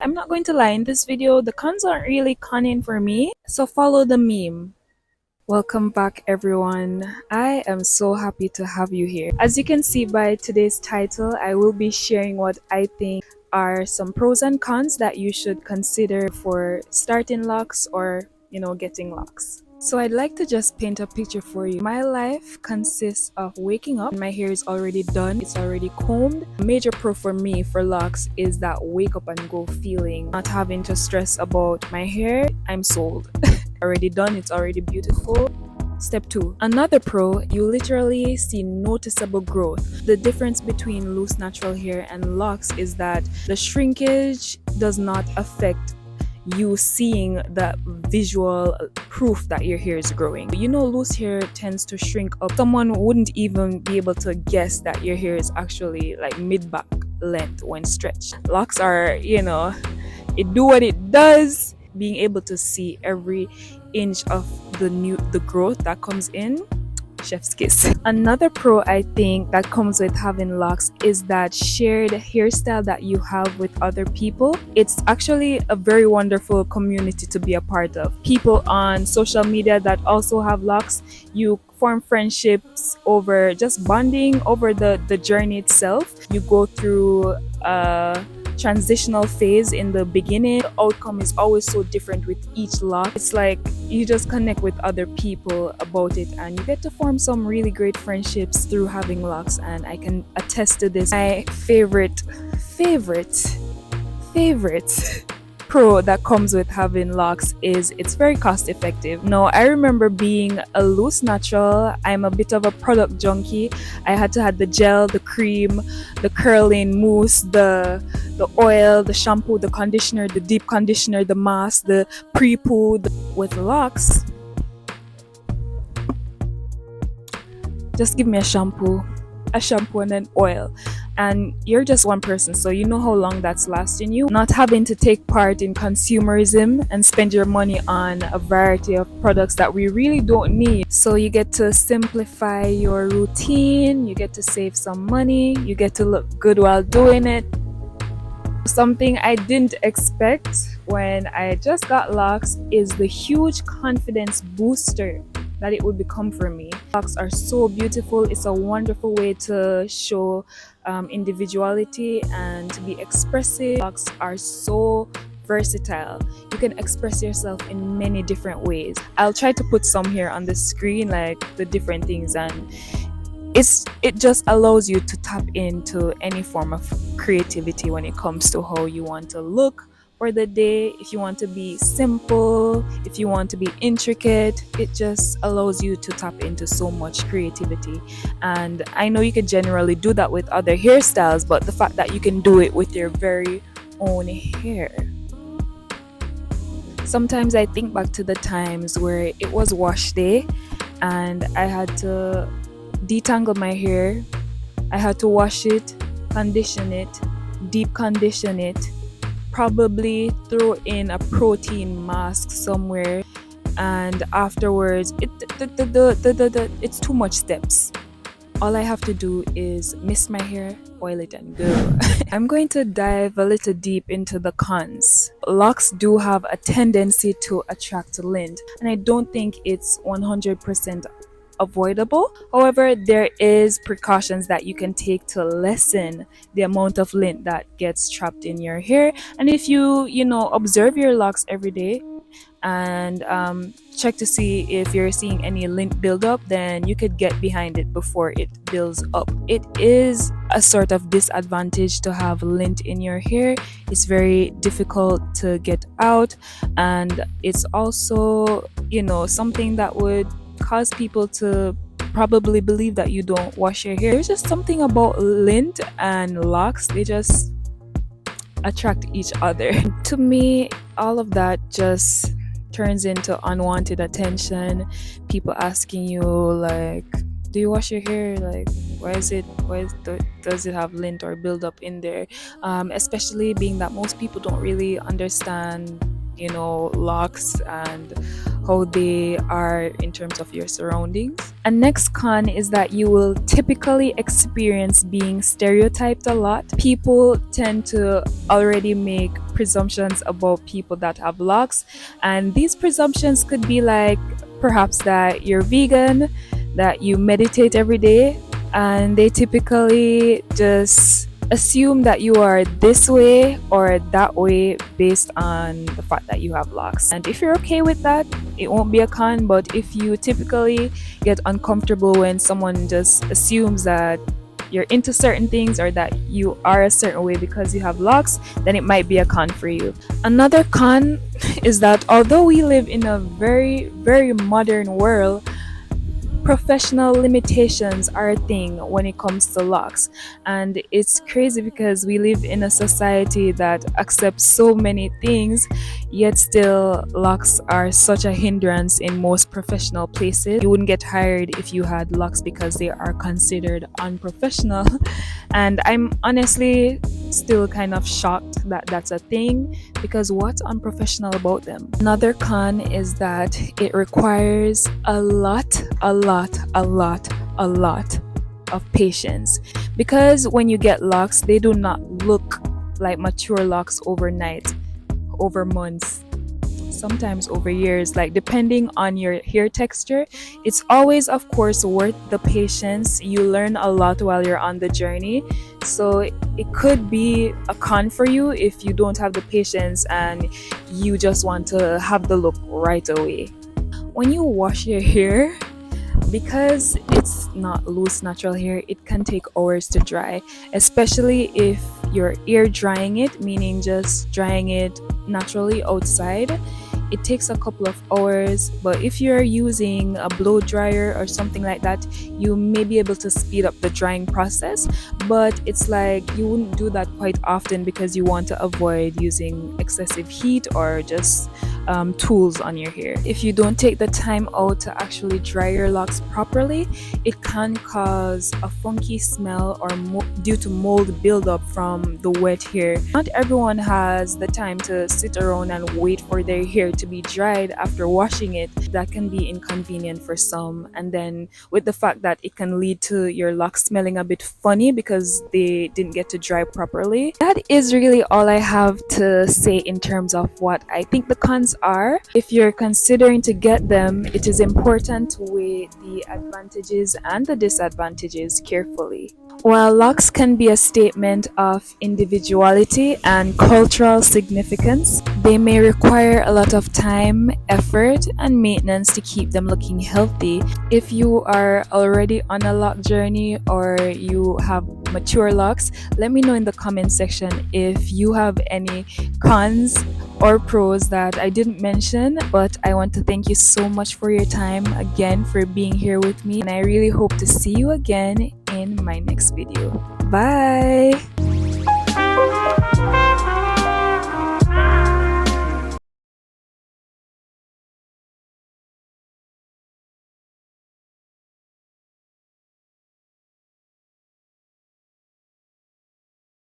I'm not going to lie, in this video, the cons aren't really conning for me, so follow the meme. Welcome back, everyone. I am so happy to have you here. As you can see by today's title, I will be sharing what I think are some pros and cons that you should consider for starting locks or, getting locks. So I'd like to just paint a picture for you. My life consists of waking up. My hair is already done. It's already combed. A major pro for me for locks is that wake up and go feeling. Not having to stress about my hair. I'm sold. Already done. It's already beautiful. Step 2. Another pro, you literally see noticeable growth. The difference between loose natural hair and locks is that the shrinkage does not affect you seeing the visual proof that your hair is growing. Loose hair tends to shrink up. Someone wouldn't even be able to guess that your hair is actually like mid-back length when stretched. Locks are, it do what it does. Being able to see every inch of the growth that comes in, chef's kiss. Another pro I think that comes with having locks is that shared hairstyle that you have with other people. It's actually a very wonderful community to be a part of. People on social media that also have locks, you form friendships over just bonding over the journey itself. You go through transitional phase in the beginning. The outcome is always so different with each lock. It's like you just connect with other people about it and you get to form some really great friendships through having locks, and I can attest to this. My favorite pro that comes with having locks is it's very cost effective. Now, I remember being a loose natural. I'm a bit of a product junkie. I had to have the gel, the cream, the curling mousse, the oil, the shampoo, the conditioner, the deep conditioner, the mask, the pre-poo. With locks, just give me a shampoo and an oil, and you're just one person, so you know how long that's lasting you. Not having to take part in consumerism and spend your money on a variety of products that we really don't need. So you get to simplify your routine, you get to save some money, you get to look good while doing it. Something I didn't expect when I just got locks is the huge confidence booster that it would become for me. Locks are so beautiful. It's a wonderful way to show individuality and to be expressive. Locks are so versatile. You can express yourself in many different ways. I'll try to put some here on the screen, like the different things, and it just allows you to tap into any form of creativity when it comes to how you want to look for the day. If you want to be simple, if you want to be intricate, it just allows you to tap into so much creativity. And I know you can generally do that with other hairstyles, but the fact that you can do it with your very own hair. Sometimes I think back to the times where it was wash day and I had to detangle my hair. I had to wash it, condition it, deep condition it, probably throw in a protein mask somewhere, and afterwards it's too much steps. All I have to do is mist my hair, oil it, and go. I'm going to dive a little deep into the cons. Locks do have a tendency to attract lint, and I don't think it's 100% avoidable. However, there is precautions that you can take to lessen the amount of lint that gets trapped in your hair. And if you observe your locks every day and check to see if you're seeing any lint buildup, then you could get behind it before it builds up. It is a sort of disadvantage to have lint in your hair. It's very difficult to get out, and it's also something that would cause people to probably believe that you don't wash your hair. There's just something about lint and locks, they just attract each other. To me, all of that just turns into unwanted attention. People asking you like, do you wash your hair? Like, does it have lint or buildup in there? Especially being that most people don't really understand locks and how they are in terms of your surroundings. And next con is that you will typically experience being stereotyped a lot. People tend to already make presumptions about people that have locks, and these presumptions could be like perhaps that you're vegan, that you meditate every day, and they typically just assume that you are this way or that way based on the fact that you have locks. And if you're okay with that, it won't be a con. But if you typically get uncomfortable when someone just assumes that you're into certain things or that you are a certain way because you have locks, then it might be a con for you. Another con is that although we live in a very, very modern world, professional limitations are a thing when it comes to locks. And it's crazy because we live in a society that accepts so many things, yet still locks are such a hindrance in most professional places. You wouldn't get hired if you had locks because they are considered unprofessional. And I'm honestly still kind of shocked that that's a thing, because what's unprofessional about them? Another con is that it requires a lot of patience, because when you get locks, they do not look like mature locks overnight, over months, sometimes over years, like depending on your hair texture. It's always, of course, worth the patience. You learn a lot while you're on the journey, so it could be a con for you if you don't have the patience and you just want to have the look right away. When you wash your hair, because it's not loose natural hair, it can take hours to dry, especially if you're air drying it, meaning just drying it naturally outside. It takes a couple of hours, but if you're using a blow dryer or something like that, you may be able to speed up the drying process. But it's like you wouldn't do that quite often because you want to avoid using excessive heat or just tools on your hair. If you don't take the time out to actually dry your locks properly, it can cause a funky smell or due to mold buildup from the wet hair. Not everyone has the time to sit around and wait for their hair to be dried after washing it. That can be inconvenient for some, and then with the fact that it can lead to your locks smelling a bit funny because they didn't get to dry properly. That is really all I have to say in terms of what I think the cons are. If you're considering to get them, it is important to weigh the advantages and the disadvantages carefully. While locks can be a statement of individuality and cultural significance, they may require a lot of time, effort, and maintenance to keep them looking healthy. If you are already on a lock journey or you have mature locks, let me know in the comment section if you have any cons or pros that I didn't mention. But I want to thank you so much for your time again, for being here with me, and I really hope to see you again in my next video. Bye!